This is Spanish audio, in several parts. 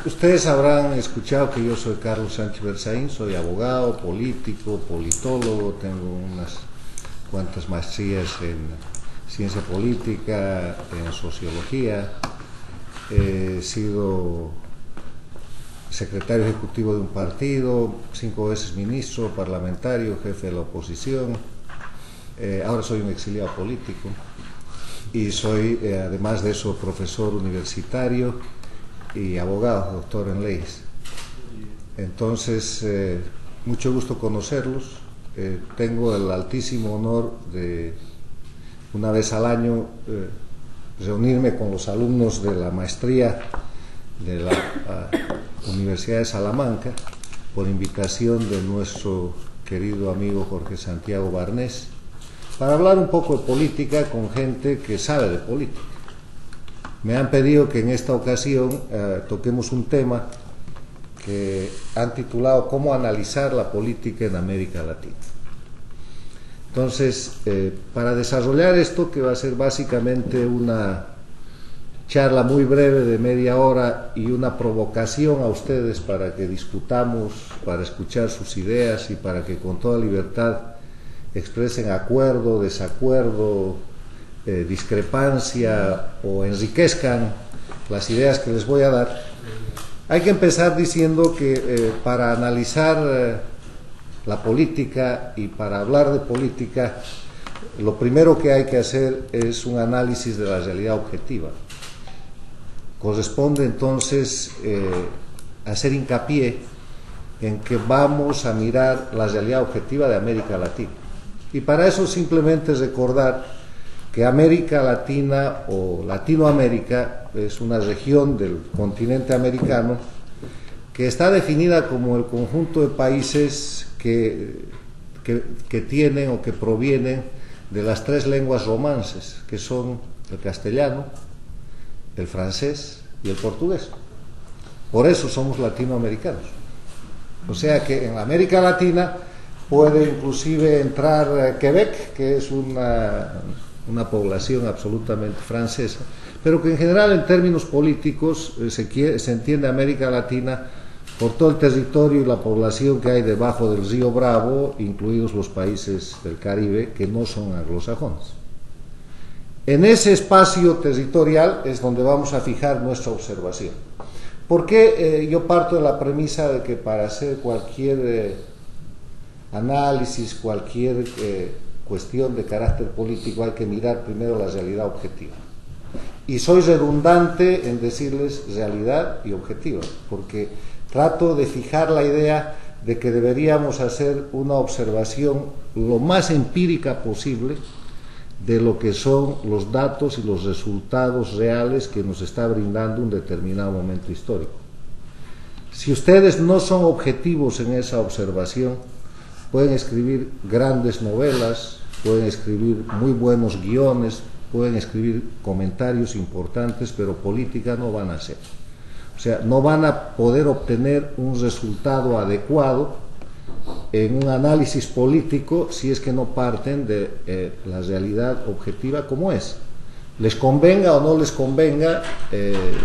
Ustedes habrán escuchado que yo soy Carlos Sánchez Berzaín, soy abogado, político, politólogo, tengo unas cuantas maestrías en ciencia política, en sociología, he sido secretario ejecutivo de un partido, 5 veces ministro, parlamentario, jefe de la oposición, ahora soy un exiliado político y soy, además de eso, profesor universitario y abogado, doctor en leyes. Entonces, mucho gusto conocerlos. Tengo el altísimo honor de, una vez al año, reunirme con los alumnos de la maestría de la Universidad de Salamanca, por invitación de nuestro querido amigo Jorge Santiago Barnés, para hablar un poco de política con gente que sabe de política. Me han pedido que en esta ocasión toquemos un tema que han titulado ¿Cómo analizar la política en América Latina? Entonces, para desarrollar esto, que va a ser básicamente una charla muy breve de media hora y una provocación a ustedes para que discutamos, para escuchar sus ideas y para que con toda libertad expresen acuerdo, desacuerdo, discrepancia o enriquezcan las ideas que les voy a dar. Hay que empezar diciendo que para analizar la política y para hablar de política, lo primero que hay que hacer es un análisis de la realidad objetiva. Corresponde entonces hacer hincapié en que vamos a mirar la realidad objetiva de América Latina. Y para eso simplemente recordar que América Latina o Latinoamérica es una región del continente americano que está definida como el conjunto de países que tienen o que provienen de las 3 lenguas romances, que son el castellano, el francés y el portugués. Por eso somos latinoamericanos. O sea que en la América Latina puede inclusive entrar Quebec, que es una población absolutamente francesa, pero que en general en términos políticos se entiende América Latina por todo el territorio y la población que hay debajo del río Bravo, incluidos los países del Caribe que no son anglosajones. En ese espacio territorial es donde vamos a fijar nuestra observación. ¿Por qué yo parto de la premisa de que para hacer cualquier análisis, cualquier cuestión de carácter político hay que mirar primero la realidad objetiva? Y soy redundante en decirles realidad y objetiva, porque trato de fijar la idea de que deberíamos hacer una observación lo más empírica posible de lo que son los datos y los resultados reales que nos está brindando un determinado momento histórico. Si ustedes no son objetivos en esa observación, pueden escribir grandes novelas, pueden escribir muy buenos guiones, pueden escribir comentarios importantes, pero política no van a hacer. O sea, no van a poder obtener un resultado adecuado en un análisis político si es que no parten de la realidad objetiva como es. Les convenga o no les convenga,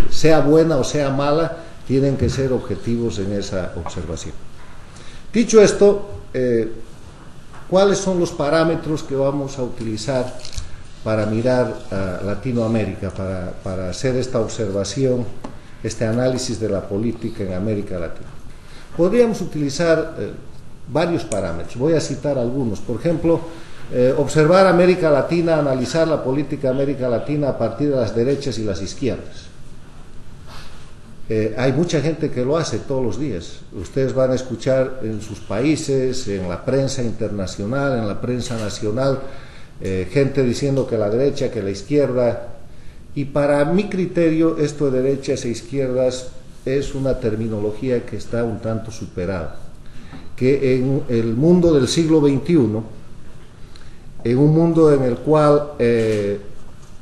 sea buena o sea mala, tienen que ser objetivos en esa observación. Dicho esto, ¿cuáles son los parámetros que vamos a utilizar para mirar a Latinoamérica, para hacer esta observación, este análisis de la política en América Latina? Podríamos utilizar varios parámetros, voy a citar algunos. Por ejemplo, observar América Latina, analizar la política de América Latina a partir de las derechas y las izquierdas. Hay mucha gente que lo hace todos los días. Ustedes van a escuchar en sus países, en la prensa internacional, en la prensa nacional, gente diciendo que la derecha, que la izquierda. Y para mi criterio, esto de derechas e izquierdas es una terminología que está un tanto superada. Que en el mundo del siglo XXI, en un mundo en el cual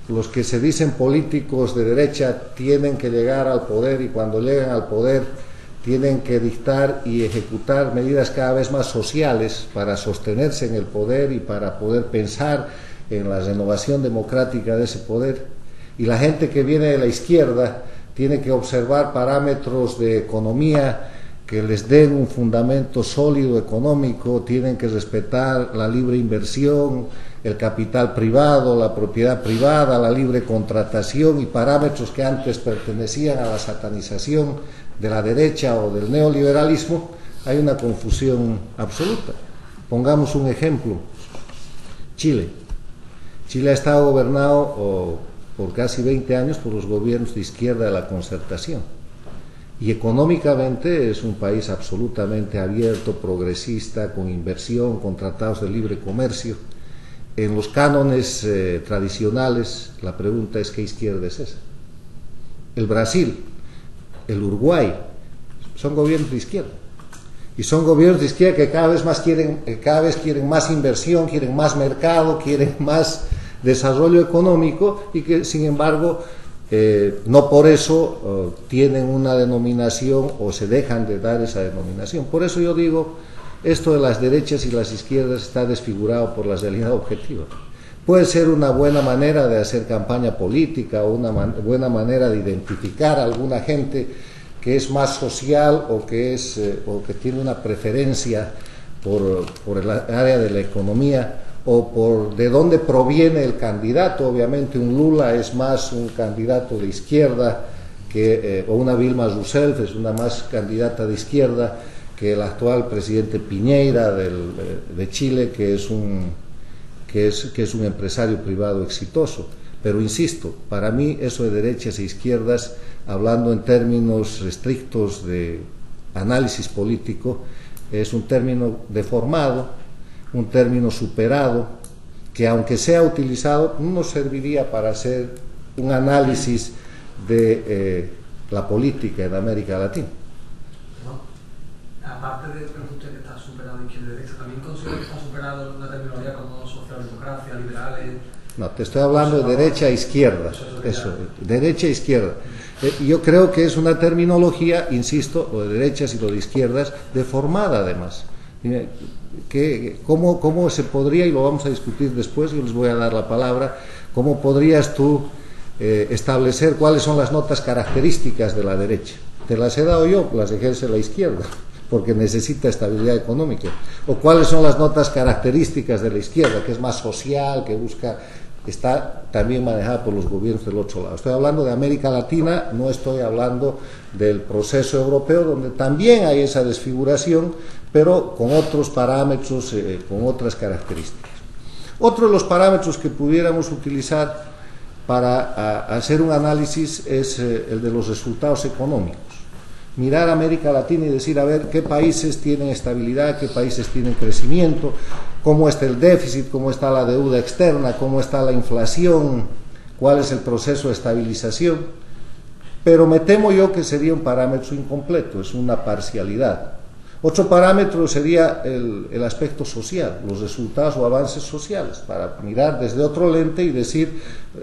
los que se dicen políticos de derecha tienen que llegar al poder y cuando llegan al poder tienen que dictar y ejecutar medidas cada vez más sociales para sostenerse en el poder y para poder pensar en la renovación democrática de ese poder, y la gente que viene de la izquierda tiene que observar parámetros de economía que les den un fundamento sólido económico, tienen que respetar la libre inversión, el capital privado, la propiedad privada, la libre contratación y parámetros que antes pertenecían a la satanización de la derecha o del neoliberalismo. Hay una confusión absoluta. Pongamos un ejemplo. Chile. Chile ha estado gobernado por casi 20 años por los gobiernos de izquierda de la Concertación. Y económicamente es un país absolutamente abierto, progresista, con inversión, con tratados de libre comercio. En los cánones tradicionales, la pregunta es: ¿qué izquierda es esa? El Brasil, el Uruguay, son gobiernos de izquierda. Y son gobiernos de izquierda que cada vez quieren más inversión, quieren más mercado, quieren más desarrollo económico, y que, sin embargo, no por eso tienen una denominación o se dejan de dar esa denominación. Por eso yo digo, esto de las derechas y las izquierdas está desfigurado por la realidad objetiva. Puede ser una buena manera de hacer campaña política o una buena manera de identificar a alguna gente que es más social o que tiene una preferencia por el área de la economía, o por de dónde proviene el candidato. Obviamente un Lula es más un candidato de izquierda o una Dilma Rousseff es una más candidata de izquierda que el actual presidente Piñera de Chile, que es un empresario privado exitoso. Pero insisto, para mí eso de derechas e izquierdas, hablando en términos estrictos de análisis político, es un término deformado, un término superado, que aunque sea utilizado no nos serviría para hacer un análisis de la política en América Latina. Bueno, aparte de que usted que está superado izquierda y derecha, ¿también considera que está superado una terminología como socialdemocracia, liberales? No, te estoy hablando de derecha e izquierda. Eso, derecha e izquierda. Yo creo que es una terminología, insisto, lo de derechas y lo de izquierdas, deformada además. ¿Cómo se podría, y lo vamos a discutir después, yo les voy a dar la palabra, cómo podrías tú establecer cuáles son las notas características de la derecha? Te las he dado yo, las ejerce la izquierda, porque necesita estabilidad económica. O cuáles son las notas características de la izquierda, que es más social, que está también manejada por los gobiernos del otro lado. Estoy hablando de América Latina, no estoy hablando del proceso europeo, donde también hay esa desfiguración, pero con otros parámetros, con otras características. Otro de los parámetros que pudiéramos utilizar para hacer un análisis es el de los resultados económicos. Mirar a América Latina y decir, a ver, qué países tienen estabilidad, qué países tienen crecimiento, cómo está el déficit, cómo está la deuda externa, cómo está la inflación, cuál es el proceso de estabilización. Pero me temo yo que sería un parámetro incompleto, es una parcialidad. Otro parámetro sería el aspecto social, los resultados o avances sociales, para mirar desde otro lente y decir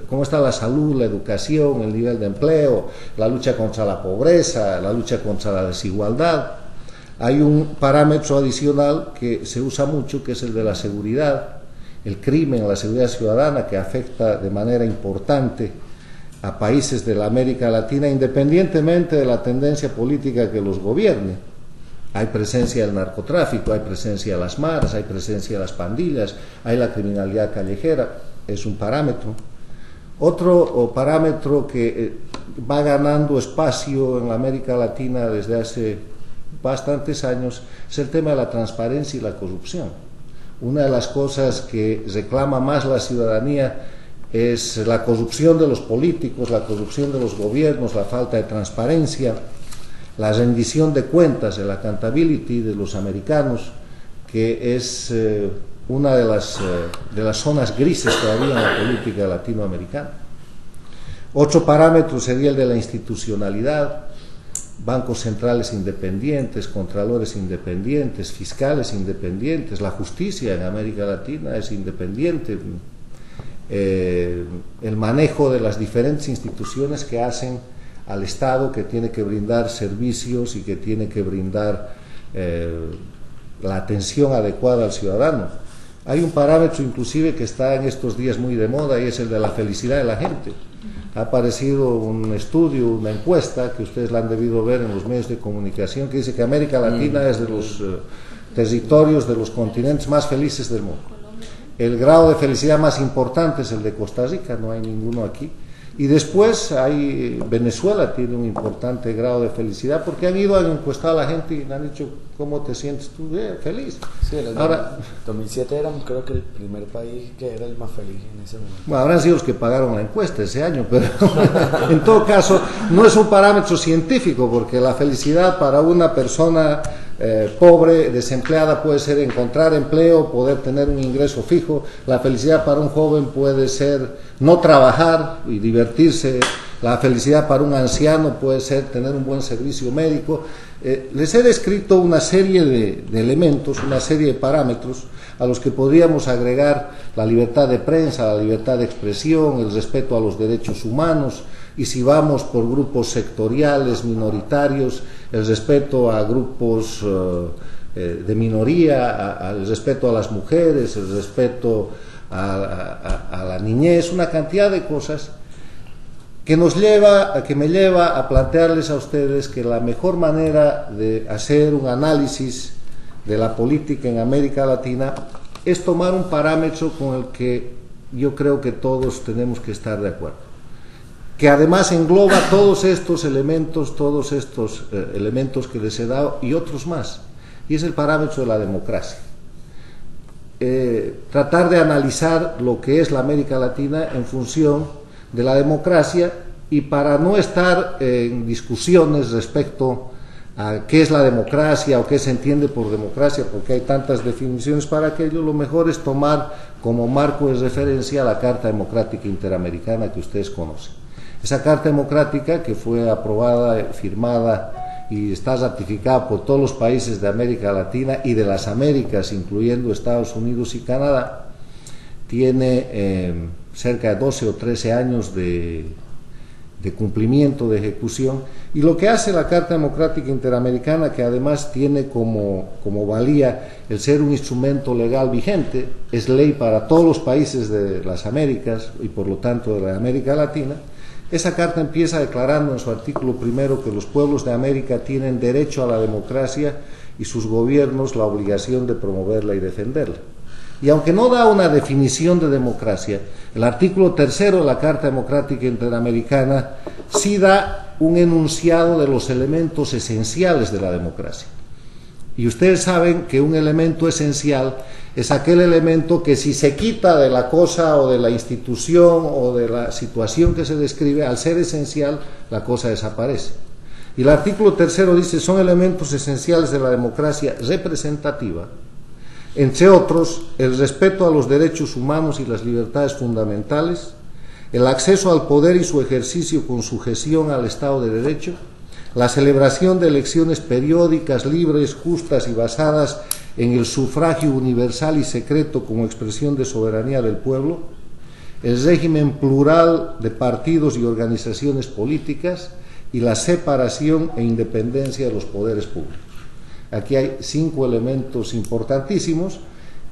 cómo está la salud, la educación, el nivel de empleo, la lucha contra la pobreza, la lucha contra la desigualdad. Hay un parámetro adicional que se usa mucho, que es el de la seguridad, el crimen, la seguridad ciudadana, que afecta de manera importante a países de la América Latina, independientemente de la tendencia política que los gobierne. Hay presencia del narcotráfico, hay presencia de las maras, hay presencia de las pandillas, hay la criminalidad callejera, es un parámetro. Otro parámetro que va ganando espacio en la América Latina desde hace bastantes años es el tema de la transparencia y la corrupción. Una de las cosas que reclama más la ciudadanía es la corrupción de los políticos, la corrupción de los gobiernos, la falta de transparencia, la rendición de cuentas, el accountability de los americanos, que es una de las zonas grises todavía en la política latinoamericana. Otro parámetro sería el de la institucionalidad, bancos centrales independientes, contralores independientes, fiscales independientes, la justicia en América Latina es independiente, el manejo de las diferentes instituciones que hacen al Estado, que tiene que brindar servicios y que tiene que brindar la atención adecuada al ciudadano. Hay un parámetro inclusive que está en estos días muy de moda y es el de la felicidad de la gente. Ha aparecido un estudio, una encuesta que ustedes la han debido ver en los medios de comunicación, que dice que América Latina es de los territorios, de los continentes más felices del mundo. El grado de felicidad más importante es el de Costa Rica, no hay ninguno aquí. Y después Venezuela tiene un importante grado de felicidad porque han ido a encuestar a la gente y le han dicho, ¿cómo te sientes tú? Feliz. Sí, en el 2007 era, creo que el primer país que era el más feliz en ese momento. Bueno, habrán sido los que pagaron la encuesta ese año, pero en todo caso no es un parámetro científico porque la felicidad para una persona pobre, desempleada, puede ser encontrar empleo, poder tener un ingreso fijo. La felicidad para un joven puede ser no trabajar y divertirse. La felicidad para un anciano puede ser tener un buen servicio médico. Les he descrito una serie de elementos, una serie de parámetros a los que podríamos agregar la libertad de prensa, la libertad de expresión, el respeto a los derechos humanos, y si vamos por grupos sectoriales, minoritarios, el respeto a grupos de minoría, el respeto a las mujeres, el respeto a la niñez, una cantidad de cosas que me lleva a plantearles a ustedes que la mejor manera de hacer un análisis de la política en América Latina es tomar un parámetro con el que yo creo que todos tenemos que estar de acuerdo, que además engloba todos estos elementos que les he dado y otros más, y es el parámetro de la democracia. Tratar de analizar lo que es la América Latina en función de la democracia, y para no estar en discusiones respecto a qué es la democracia o qué se entiende por democracia, porque hay tantas definiciones para aquello, lo mejor es tomar como marco de referencia la Carta Democrática Interamericana que ustedes conocen. Esa Carta Democrática, que fue aprobada, firmada y está ratificada por todos los países de América Latina y de las Américas, incluyendo Estados Unidos y Canadá, tiene cerca de 12 o 13 años de cumplimiento, de ejecución, y lo que hace la Carta Democrática Interamericana, que además tiene como valía el ser un instrumento legal vigente, es ley para todos los países de las Américas y por lo tanto de la América Latina. Esa carta empieza declarando en su artículo primero que los pueblos de América tienen derecho a la democracia y sus gobiernos la obligación de promoverla y defenderla. Y aunque no da una definición de democracia, el artículo tercero de la Carta Democrática Interamericana sí da un enunciado de los elementos esenciales de la democracia. Y ustedes saben que un elemento esencial es aquel elemento que si se quita de la cosa o de la institución o de la situación que se describe, al ser esencial, la cosa desaparece. Y el artículo tercero dice, son elementos esenciales de la democracia representativa, entre otros, el respeto a los derechos humanos y las libertades fundamentales, el acceso al poder y su ejercicio con sujeción al Estado de Derecho, la celebración de elecciones periódicas, libres, justas y basadas en el sufragio universal y secreto como expresión de soberanía del pueblo, el régimen plural de partidos y organizaciones políticas y la separación e independencia de los poderes públicos. Aquí hay 5 elementos importantísimos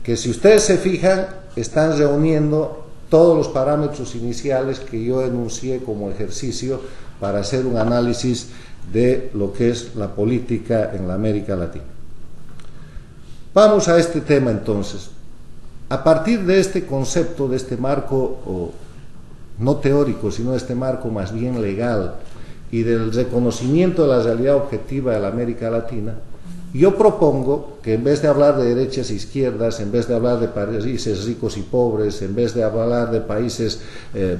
que, si ustedes se fijan, están reuniendo todos los parámetros iniciales que yo enuncié como ejercicio para hacer un análisis de lo que es la política en la América Latina. Vamos a este tema entonces. A partir de este concepto, de este marco, no teórico, sino de este marco más bien legal, y del reconocimiento de la realidad objetiva de la América Latina, yo propongo que en vez de hablar de derechas e izquierdas, en vez de hablar de países ricos y pobres, en vez de hablar de países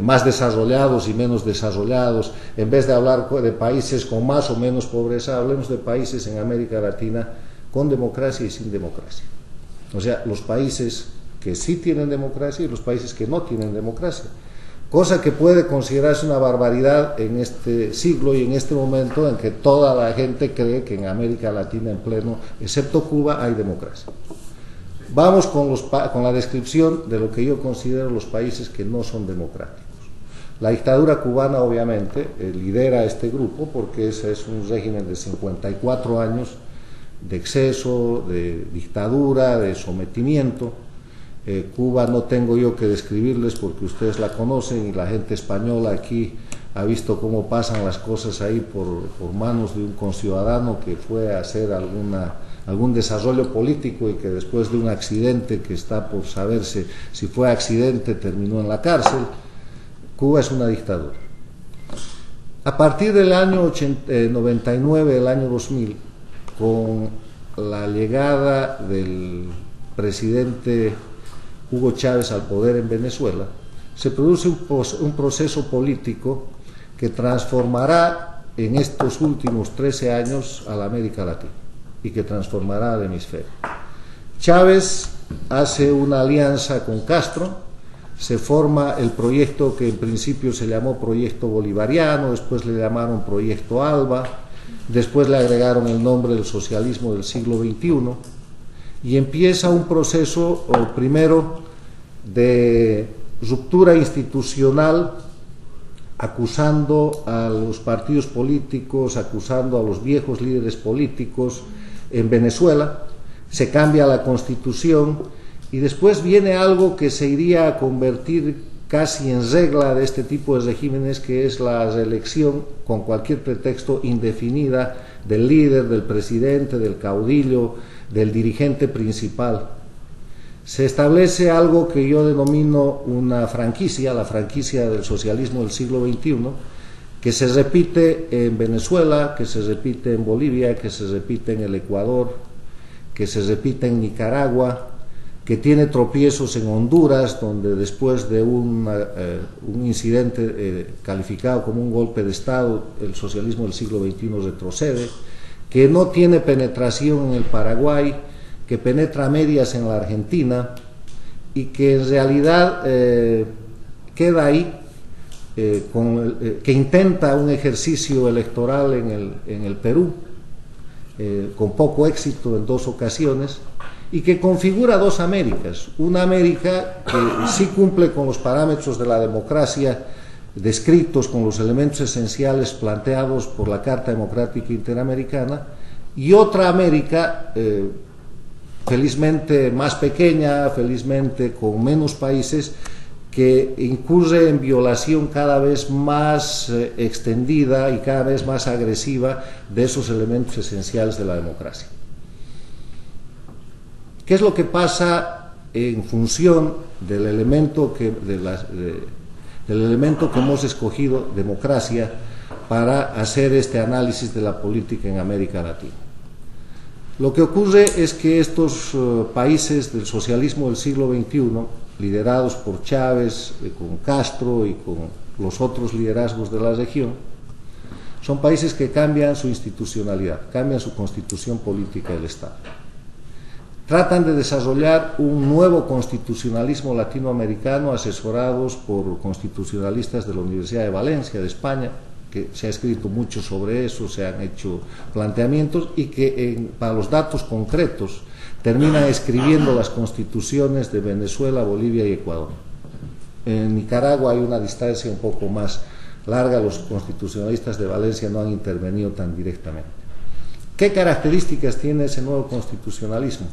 más desarrollados y menos desarrollados, en vez de hablar de países con más o menos pobreza, hablemos de países en América Latina con democracia y sin democracia. O sea, los países que sí tienen democracia y los países que no tienen democracia. Cosa que puede considerarse una barbaridad en este siglo y en este momento en que toda la gente cree que en América Latina en pleno, excepto Cuba, hay democracia. Vamos con la descripción de lo que yo considero los países que no son democráticos. La dictadura cubana, obviamente, lidera este grupo porque ese es un régimen de 54 años de exceso, de dictadura, de sometimiento. Cuba no tengo yo que describirles porque ustedes la conocen y la gente española aquí ha visto cómo pasan las cosas ahí por manos de un conciudadano que fue a hacer algún desarrollo político y que después de un accidente que está por saberse si fue accidente terminó en la cárcel. Cuba es una dictadura. A partir del año 99, el año 2000, con la llegada del presidente Hugo Chávez al poder en Venezuela, se produce un proceso político que transformará en estos últimos 13 años a la América Latina y que transformará al hemisferio. Chávez hace una alianza con Castro, se forma el proyecto que en principio se llamó Proyecto Bolivariano, después le llamaron Proyecto Alba, después le agregaron el nombre del socialismo del siglo XXI, y empieza un proceso primero de ruptura institucional, acusando a los partidos políticos, acusando a los viejos líderes políticos en Venezuela. Se cambia la constitución y después viene algo que se iría a convertir casi en regla de este tipo de regímenes, que es la reelección con cualquier pretexto indefinida del líder, del presidente, del caudillo, del dirigente principal. Se establece algo que yo denomino una franquicia, la franquicia del socialismo del siglo XXI, que se repite en Venezuela, que se repite en Bolivia, que se repite en el Ecuador, que se repite en Nicaragua, que tiene tropiezos en Honduras, donde después de un incidente calificado como un golpe de Estado, el socialismo del siglo XXI retrocede, que no tiene penetración en el Paraguay, que penetra a medias en la Argentina y que en realidad queda ahí, que intenta un ejercicio electoral en el Perú, con poco éxito en 2 ocasiones, y que configura 2 Américas, una América que sí cumple con los parámetros de la democracia descritos con los elementos esenciales planteados por la Carta Democrática Interamericana, y otra América felizmente más pequeña, felizmente con menos países, que incurre en violación cada vez más extendida y cada vez más agresiva de esos elementos esenciales de la democracia. ¿Qué es lo que pasa en función del elemento que hemos escogido, democracia, para hacer este análisis de la política en América Latina? Lo que ocurre es que estos países del socialismo del siglo XXI, liderados por Chávez, con Castro y con los otros liderazgos de la región, son países que cambian su institucionalidad, cambian su constitución política del Estado. Tratan de desarrollar un nuevo constitucionalismo latinoamericano asesorados por constitucionalistas de la Universidad de Valencia, de España, que se ha escrito mucho sobre eso, se han hecho planteamientos y que para los datos concretos terminan escribiendo las constituciones de Venezuela, Bolivia y Ecuador. En Nicaragua hay una distancia un poco más larga, los constitucionalistas de Valencia no han intervenido tan directamente. ¿Qué características tiene ese nuevo constitucionalismo?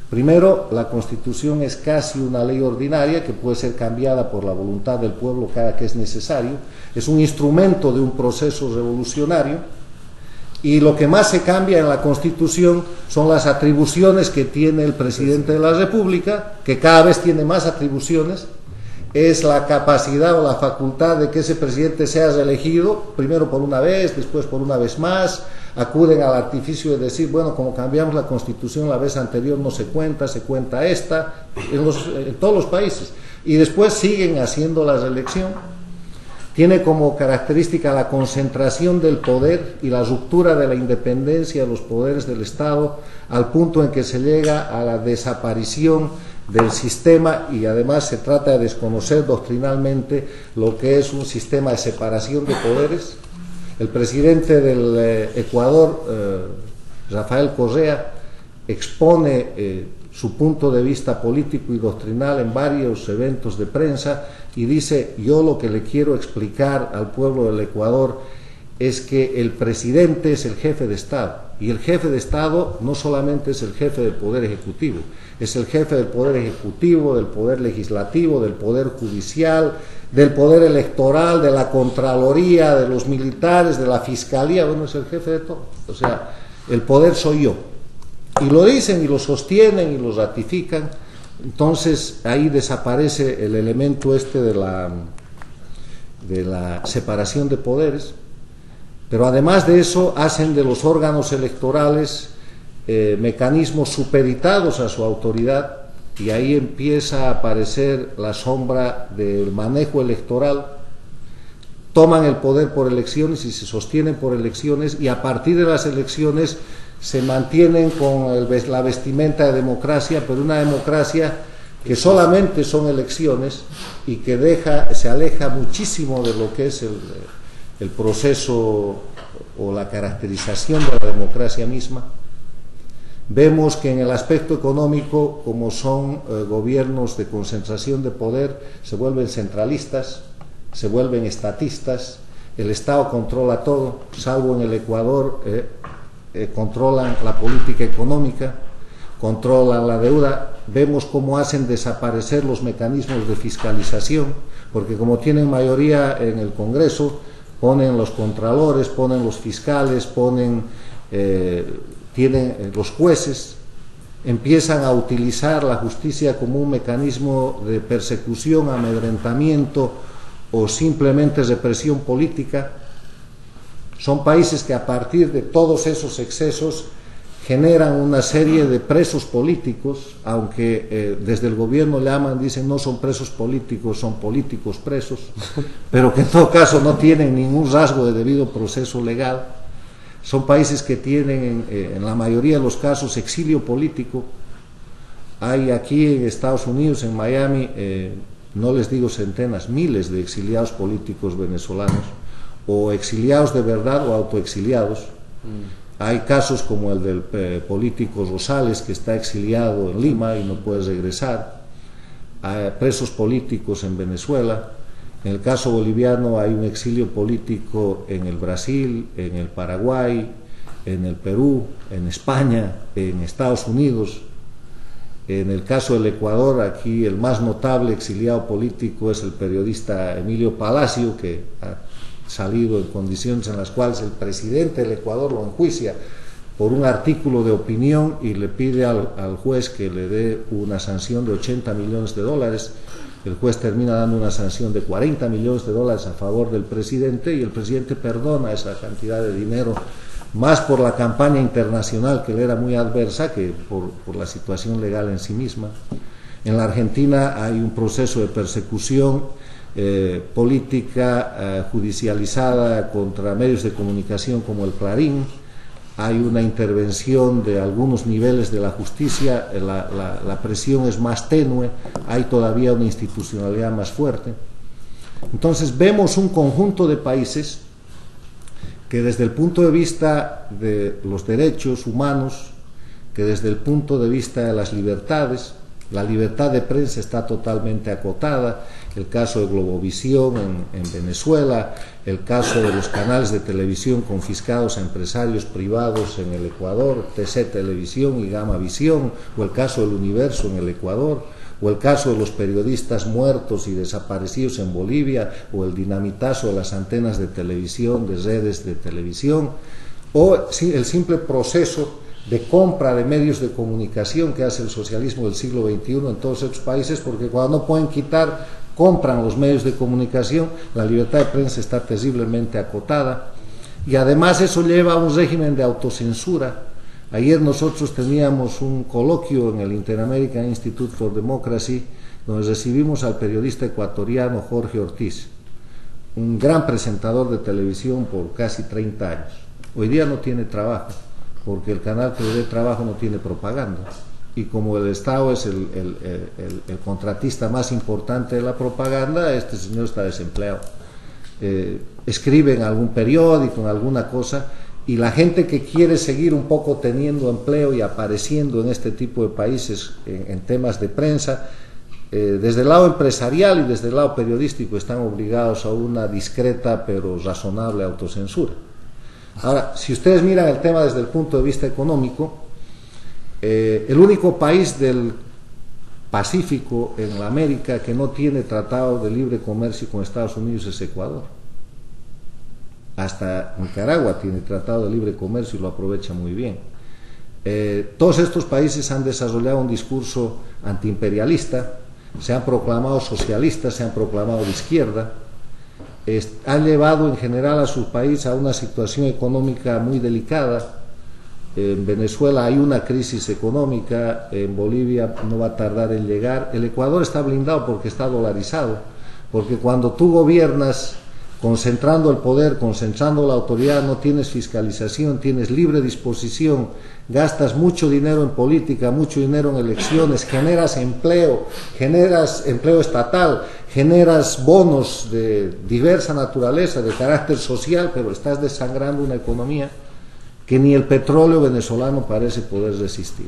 Primero, la Constitución es casi una ley ordinaria que puede ser cambiada por la voluntad del pueblo cada que es necesario, es un instrumento de un proceso revolucionario, y lo que más se cambia en la Constitución son las atribuciones que tiene el presidente de la República, que cada vez tiene más atribuciones. Es la capacidad o la facultad de que ese presidente sea reelegido, primero por una vez, después por una vez más. Acuden al artificio de decir, bueno, como cambiamos la Constitución la vez anterior no se cuenta esta, en todos los países. Y después siguen haciendo la reelección. Tiene como característica la concentración del poder y la ruptura de la independencia de los poderes del Estado, al punto en que se llega a la desaparición del sistema, y además se trata de desconocer doctrinalmente lo que es un sistema de separación de poderes. El presidente del Ecuador, Rafael Correa, expone su punto de vista político y doctrinal en varios eventos de prensa y dice: yo lo que le quiero explicar al pueblo del Ecuador es que el presidente es el jefe de Estado, y el jefe de Estado no solamente es el jefe del Poder Ejecutivo, es el jefe del Poder Ejecutivo, del Poder Legislativo, del Poder Judicial, del Poder Electoral, de la Contraloría, de los militares, de la Fiscalía, bueno, es el jefe de todo. O sea, el poder soy yo. Y lo dicen y lo sostienen y lo ratifican. Entonces ahí desaparece el elemento este de la separación de poderes, pero además de eso hacen de los órganos electorales mecanismos supeditados a su autoridad, y ahí empieza a aparecer la sombra del manejo electoral. Toman el poder por elecciones y se sostienen por elecciones, y a partir de las elecciones se mantienen con la vestimenta de democracia, pero una democracia que solamente son elecciones y que se aleja muchísimo de lo que es el proceso o la caracterización de la democracia misma. Vemos que en el aspecto económico, como son gobiernos de concentración de poder, se vuelven centralistas, se vuelven estatistas, el Estado controla todo, salvo en el Ecuador, controlan la política económica, controlan la deuda. Vemos cómo hacen desaparecer los mecanismos de fiscalización, porque como tienen mayoría en el Congreso, ponen los contralores, ponen los fiscales, tienen los jueces, empiezan a utilizar la justicia como un mecanismo de persecución, amedrentamiento o simplemente represión política. Son países que a partir de todos esos excesos generan una serie de presos políticos, aunque desde el gobierno dicen no son presos políticos, son políticos presos, pero que en todo caso no tienen ningún rasgo de debido proceso legal. Son países que tienen en la mayoría de los casos exilio político. Hay aquí en Estados Unidos, en Miami, no les digo centenas, miles de exiliados políticos venezolanos, o exiliados de verdad o autoexiliados. Hay casos como el del político Rosales, que está exiliado en Lima y no puede regresar. Hay presos políticos en Venezuela. En el caso boliviano hay un exilio político en el Brasil, en el Paraguay, en el Perú, en España, en Estados Unidos. En el caso del Ecuador, aquí el más notable exiliado político es el periodista Emilio Palacio, que ha salido en condiciones en las cuales el presidente del Ecuador lo enjuicia por un artículo de opinión y le pide al juez que le dé una sanción de $80 millones. El juez termina dando una sanción de $40 millones a favor del presidente, y el presidente perdona esa cantidad de dinero, más por la campaña internacional que le era muy adversa que por la situación legal en sí misma. En la Argentina hay un proceso de persecución política judicializada contra medios de comunicación como el Clarín. Hay una intervención de algunos niveles de la justicia, la presión es más tenue, hay todavía una institucionalidad más fuerte. Entonces vemos un conjunto de países que desde el punto de vista de los derechos humanos, que desde el punto de vista de las libertades, la libertad de prensa está totalmente acotada. El caso de Globovisión en Venezuela, el caso de los canales de televisión confiscados a empresarios privados en el Ecuador, TC Televisión y Gama Visión, o el caso del Universo en el Ecuador, o el caso de los periodistas muertos y desaparecidos en Bolivia, o el dinamitazo de las antenas de televisión, de redes de televisión, o el simple proceso de compra de medios de comunicación que hace el socialismo del siglo XXI en todos estos países, porque cuando no pueden quitar, compran los medios de comunicación. La libertad de prensa está terriblemente acotada, y además eso lleva a un régimen de autocensura. Ayer nosotros teníamos un coloquio en el Inter-American Institute for Democracy, donde recibimos al periodista ecuatoriano Jorge Ortiz, un gran presentador de televisión por casi 30 años. Hoy día no tiene trabajo, porque el canal que le dé trabajo no tiene propaganda, y como el Estado es el contratista más importante de la propaganda, este señor está desempleado. Escribe en algún periódico, en alguna cosa, y la gente que quiere seguir un poco teniendo empleo y apareciendo en este tipo de países en temas de prensa, desde el lado empresarial y desde el lado periodístico están obligados a una discreta pero razonable autocensura. Ahora, si ustedes miran el tema desde el punto de vista económico, el único país del Pacífico en la América que no tiene tratado de libre comercio con Estados Unidos es Ecuador. Hasta Nicaragua tiene tratado de libre comercio y lo aprovecha muy bien. Todos estos países han desarrollado un discurso antiimperialista, se han proclamado socialistas, se han proclamado de izquierda, han llevado en general a su país a una situación económica muy delicada. En Venezuela hay una crisis económica, en Bolivia no va a tardar en llegar. El Ecuador está blindado porque está dolarizado, porque cuando tú gobiernas concentrando el poder, concentrando la autoridad, no tienes fiscalización, tienes libre disposición, gastas mucho dinero en política, mucho dinero en elecciones, generas empleo estatal, generas bonos de diversa naturaleza, de carácter social, pero estás desangrando una economía que ni el petróleo venezolano parece poder resistir.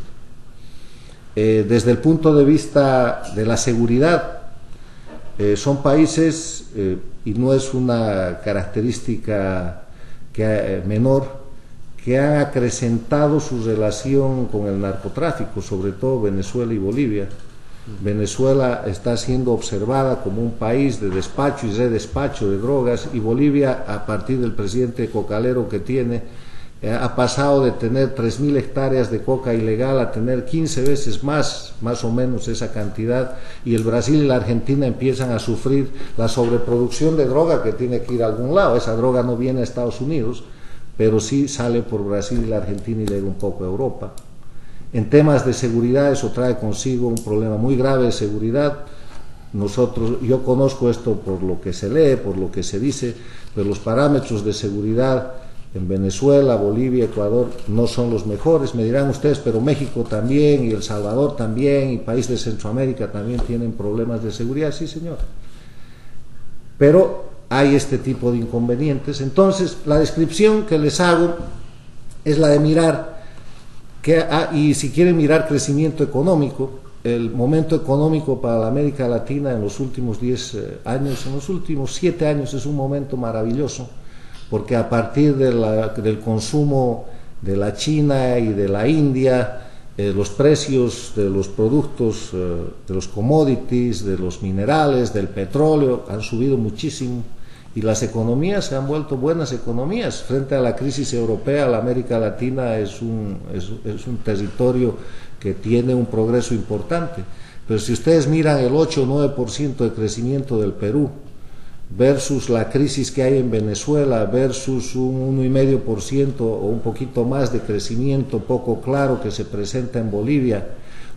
Desde el punto de vista de la seguridad, son países, y no es una característica menor, que han acrecentado su relación con el narcotráfico, sobre todo Venezuela y Bolivia. Venezuela está siendo observada como un país de despacho y redespacho de drogas, y Bolivia, a partir del presidente cocalero que tiene, ha pasado de tener 3.000 hectáreas de coca ilegal a tener 15 veces más o menos esa cantidad, y el Brasil y la Argentina empiezan a sufrir la sobreproducción de droga que tiene que ir a algún lado. Esa droga no viene a Estados Unidos, pero sí sale por Brasil y la Argentina y llega un poco a Europa. En temas de seguridad, eso trae consigo un problema muy grave de seguridad. Yo conozco esto por lo que se lee, por lo que se dice, pero los parámetros de seguridad en Venezuela, Bolivia, Ecuador no son los mejores. Me dirán ustedes, pero México también, y El Salvador también, y países de Centroamérica también tienen problemas de seguridad. Sí, señor. Pero hay este tipo de inconvenientes. Entonces, la descripción que les hago es la de mirar, y si quieren mirar crecimiento económico, el momento económico para la América Latina en los últimos 10 años, en los últimos 7 años, es un momento maravilloso, porque a partir del consumo de la China y de la India, los precios de los productos, de los commodities, de los minerales, del petróleo, han subido muchísimo, y las economías se han vuelto buenas economías. Frente a la crisis europea, la América Latina es un territorio que tiene un progreso importante. Pero si ustedes miran el 8 o 9% de crecimiento del Perú, versus la crisis que hay en Venezuela, versus un 1,5% o un poquito más de crecimiento poco claro que se presenta en Bolivia,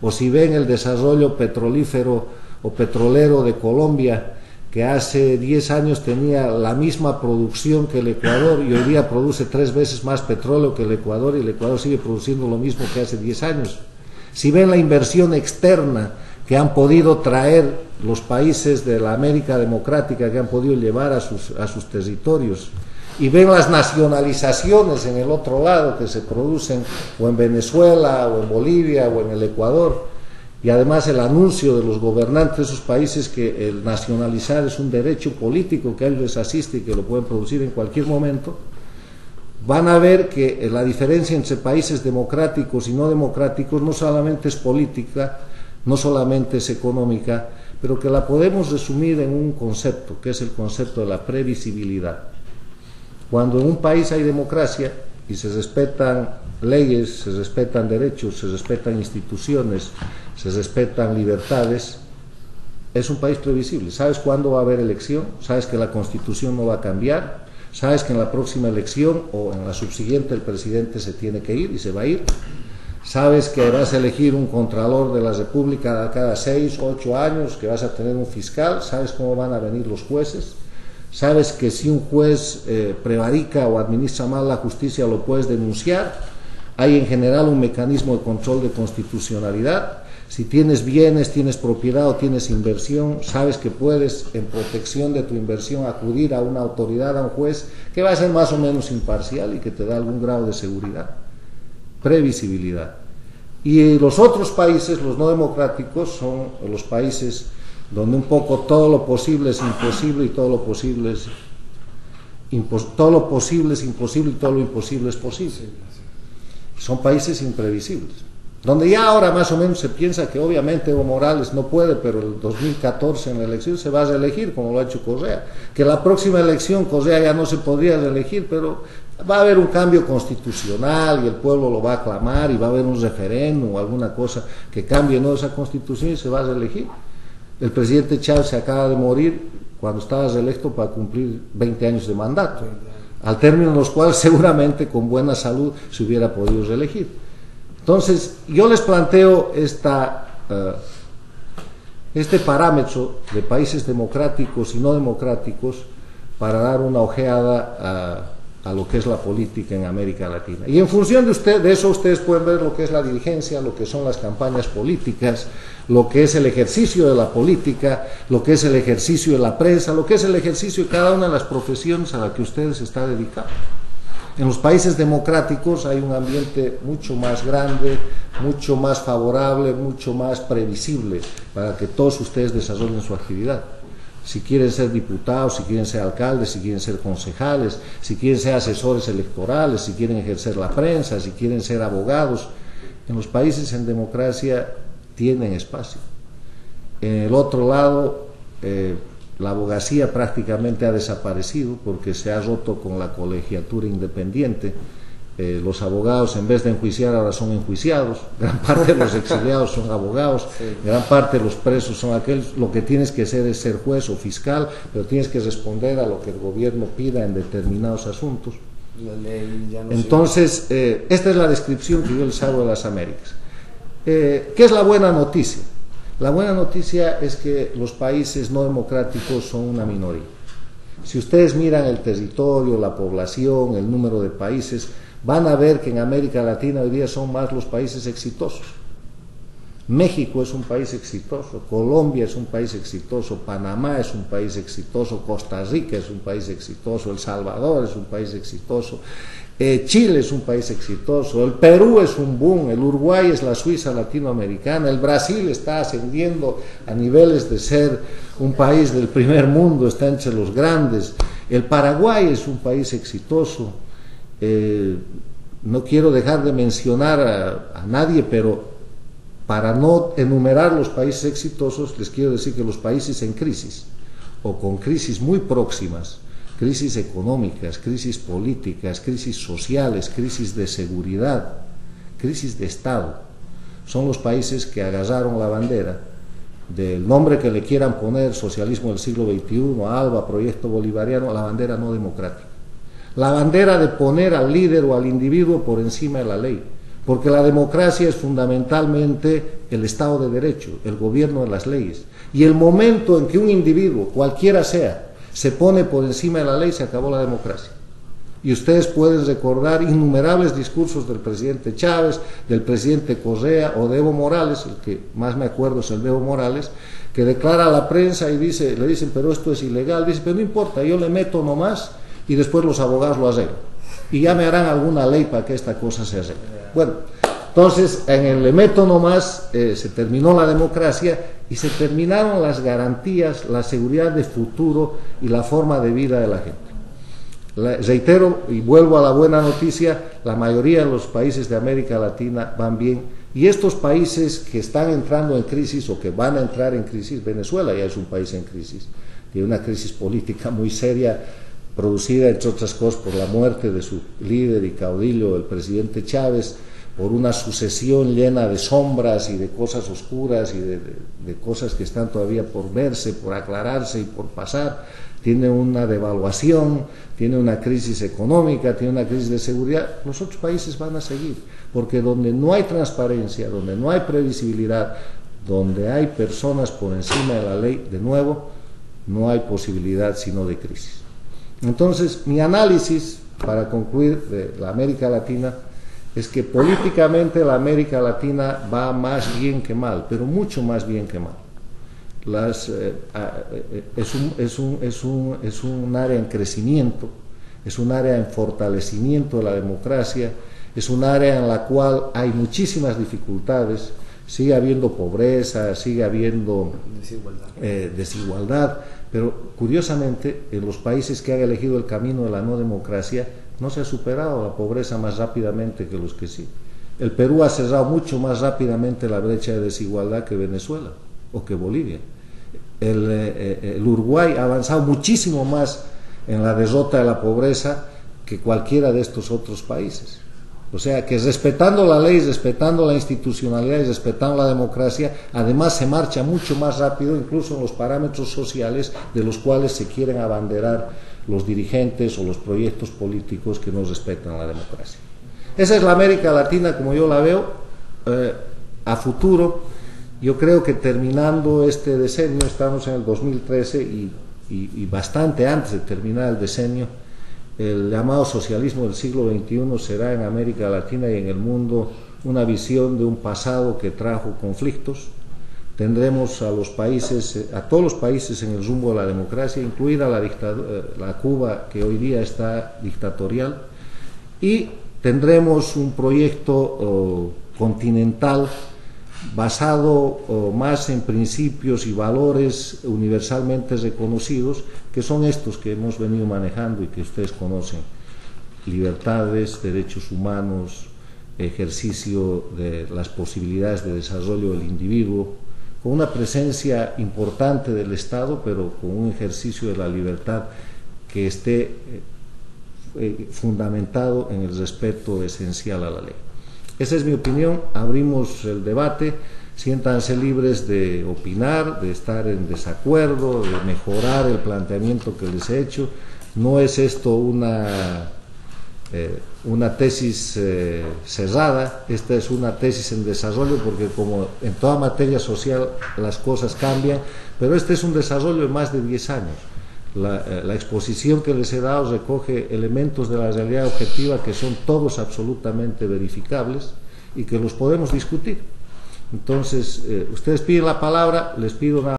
o si ven el desarrollo petrolífero o petrolero de Colombia, que hace 10 años tenía la misma producción que el Ecuador y hoy día produce 3 veces más petróleo que el Ecuador, y el Ecuador sigue produciendo lo mismo que hace 10 años. Si ven la inversión externa que han podido traer los países de la América Democrática, que han podido llevar a sus territorios, y ven las nacionalizaciones en el otro lado que se producen o en Venezuela o en Bolivia o en el Ecuador, y además el anuncio de los gobernantes de esos países que el nacionalizar es un derecho político que a ellos les asiste y que lo pueden producir en cualquier momento, van a ver que la diferencia entre países democráticos y no democráticos no solamente es política, no solamente es económica, pero que la podemos resumir en un concepto, que es el concepto de la previsibilidad. Cuando en un país hay democracia y se respetan leyes, se respetan derechos, se respetan instituciones, se respetan libertades, es un país previsible. Sabes cuándo va a haber elección, sabes que la Constitución no va a cambiar, sabes que en la próxima elección o en la subsiguiente el presidente se tiene que ir y se va a ir. Sabes que vas a elegir un contralor de la República cada 6 o 8 años, que vas a tener un fiscal, sabes cómo van a venir los jueces, sabes que si un juez prevarica o administra mal la justicia lo puedes denunciar. Hay en general un mecanismo de control de constitucionalidad. Si tienes bienes, tienes propiedad o tienes inversión, sabes que puedes, en protección de tu inversión, acudir a una autoridad, a un juez que va a ser más o menos imparcial y que te da algún grado de seguridad. Previsibilidad. Y los otros países, los no democráticos, son los países donde un poco todo lo posible es imposible y todo lo posible es todo lo posible es imposible y todo lo imposible es posible. Son países imprevisibles, donde ya ahora más o menos se piensa que obviamente Evo Morales no puede, pero el 2014 en la elección se va a reelegir, como lo ha hecho Correa, que la próxima elección Correa ya no se podría reelegir, pero va a haber un cambio constitucional y el pueblo lo va a aclamar y va a haber un referéndum o alguna cosa que cambie ¿no? esa constitución y se va a reelegir. El presidente Chávez se acaba de morir cuando estaba reelecto para cumplir 20 años de mandato, al término de los cuales seguramente con buena salud se hubiera podido reelegir. Entonces, yo les planteo este parámetro de países democráticos y no democráticos para dar una ojeada a lo que es la política en América Latina. Y en función de eso ustedes pueden ver lo que es la dirigencia, lo que son las campañas políticas, lo que es el ejercicio de la política, lo que es el ejercicio de la prensa, lo que es el ejercicio de cada una de las profesiones a la que ustedes se está dedicando. En los países democráticos hay un ambiente mucho más grande, mucho más favorable, mucho más previsible para que todos ustedes desarrollen su actividad. Si quieren ser diputados, si quieren ser alcaldes, si quieren ser concejales, si quieren ser asesores electorales, si quieren ejercer la prensa, si quieren ser abogados, en los países en democracia tienen espacio. En el otro lado, la abogacía prácticamente ha desaparecido porque se ha roto con la colegiatura independiente. Los abogados, en vez de enjuiciar, ahora son enjuiciados. Gran parte de los exiliados son abogados, gran parte de los presos son aquellos. Lo que tienes que hacer es ser juez o fiscal, pero tienes que responder a lo que el gobierno pida en determinados asuntos. La ley ya no Entonces, esta es la descripción que yo les hago de las Américas. ¿Qué es la buena noticia? La buena noticia es que los países no democráticos son una minoría. Si ustedes miran el territorio, la población, el número de países, van a ver que en América Latina hoy día son más los países exitosos. México es un país exitoso, Colombia es un país exitoso, Panamá es un país exitoso, Costa Rica es un país exitoso, El Salvador es un país exitoso, Chile es un país exitoso, el Perú es un boom, el Uruguay es la Suiza latinoamericana, el Brasil está ascendiendo a niveles de ser un país del primer mundo, está entre los grandes, el Paraguay es un país exitoso. No quiero dejar de mencionar a nadie, pero para no enumerar los países exitosos, les quiero decir que los países en crisis, o con crisis muy próximas, crisis económicas, crisis políticas, crisis sociales, crisis de seguridad, crisis de Estado, son los países que agarraron la bandera del nombre que le quieran poner, socialismo del siglo XXI, ALBA, proyecto bolivariano, la bandera no democrática. La bandera de poner al líder o al individuo por encima de la ley, porque la democracia es fundamentalmente el Estado de Derecho, el gobierno de las leyes, y el momento en que un individuo, cualquiera sea, se pone por encima de la ley, se acabó la democracia. Y ustedes pueden recordar innumerables discursos del presidente Chávez, del presidente Correa o de Evo Morales, el que más me acuerdo es el de Evo Morales, que declara a la prensa y le dicen, pero esto es ilegal, dice, pero no importa, yo le meto nomás y después los abogados lo arreglan. Y ya me harán alguna ley para que esta cosa se arregle. Bueno, entonces en el le meto nomás se terminó la democracia y se terminaron las garantías, la seguridad de futuro y la forma de vida de la gente. Reitero y vuelvo a la buena noticia, la mayoría de los países de América Latina van bien, y estos países que están entrando en crisis o que van a entrar en crisis, Venezuela ya es un país en crisis, tiene una crisis política muy seria, producida entre otras cosas por la muerte de su líder y caudillo, el presidente Chávez, por una sucesión llena de sombras y de cosas oscuras y de cosas que están todavía por verse, por aclararse y por pasar. Tiene una devaluación, tiene una crisis económica, tiene una crisis de seguridad. Los otros países van a seguir, porque donde no hay transparencia, donde no hay previsibilidad, donde hay personas por encima de la ley, de nuevo, no hay posibilidad sino de crisis. Entonces, mi análisis, para concluir, de la América Latina, es que políticamente la América Latina va más bien que mal, pero mucho más bien que mal. Es un área en crecimiento, es un área en fortalecimiento de la democracia, Es un área en la cual hay muchísimas dificultades, sigue habiendo pobreza, sigue habiendo desigualdad, pero curiosamente en los países que han elegido el camino de la no democracia no se ha superado la pobreza más rápidamente que los que sí. El Perú ha cerrado mucho más rápidamente la brecha de desigualdad que Venezuela o que Bolivia. El Uruguay ha avanzado muchísimo más en la derrota de la pobreza que cualquiera de estos otros países. O sea que respetando la ley, respetando la institucionalidad y respetando la democracia, además se marcha mucho más rápido, incluso en los parámetros sociales de los cuales se quieren abanderar los dirigentes o los proyectos políticos que no respetan la democracia. Esa es la América Latina como yo la veo a futuro. Yo creo que terminando este decenio, estamos en el 2013 y bastante antes de terminar el decenio, el llamado socialismo del siglo XXI será en América Latina y en el mundo una visión de un pasado que trajo conflictos. Tendremos a los países, a todos los países en el rumbo de la democracia, incluida la Cuba que hoy día está dictatorial, y tendremos un proyecto continental basado más en principios y valores universalmente reconocidos, que son estos que hemos venido manejando y que ustedes conocen: libertades, derechos humanos, ejercicio de las posibilidades de desarrollo del individuo, con una presencia importante del Estado, pero con un ejercicio de la libertad que esté fundamentado en el respeto esencial a la ley. Esa es mi opinión. Abrimos el debate, siéntanse libres de opinar, de estar en desacuerdo, de mejorar el planteamiento que les he hecho. No es esto una tesis cerrada, esta es una tesis en desarrollo, porque como en toda materia social las cosas cambian, pero este es un desarrollo de más de 10 años. La exposición que les he dado recoge elementos de la realidad objetiva que son todos absolutamente verificables y que los podemos discutir. Entonces, ustedes piden la palabra, les pido nada